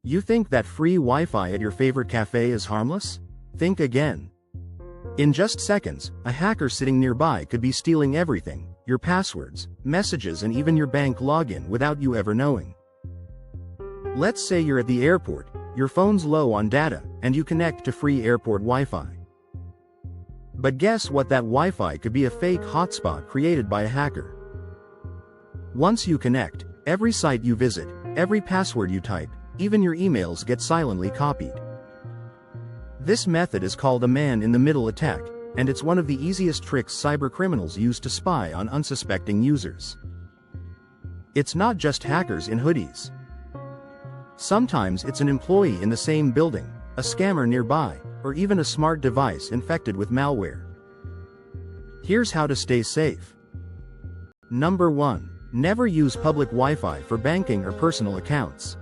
You think that free Wi-Fi at your favorite cafe is harmless? Think again. In just seconds, a hacker sitting nearby could be stealing everything, your passwords, messages, and even your bank login without you ever knowing. Let's say you're at the airport, your phone's low on data, and you connect to free airport Wi-Fi. But guess what? That Wi-Fi could be a fake hotspot created by a hacker. Once you connect, every site you visit, every password you type, even your emails get silently copied. This method is called a man-in-the-middle attack, and it's one of the easiest tricks cybercriminals use to spy on unsuspecting users. It's not just hackers in hoodies. Sometimes it's an employee in the same building, a scammer nearby, or even a smart device infected with malware. Here's how to stay safe. Number 1. Never use public Wi-Fi for banking or personal accounts.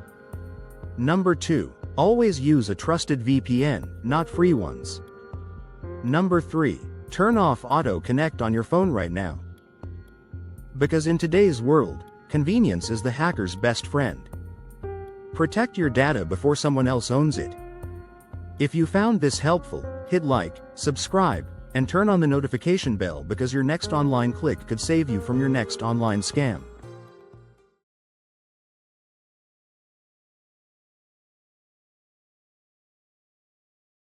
Number 2. Always use a trusted VPN, not free ones. Number 3. Turn off Auto Connect on your phone right now. Because in today's world, convenience is the hacker's best friend. Protect your data before someone else owns it. If you found this helpful, hit like, subscribe, and turn on the notification bell because your next online click could save you from your next online scam.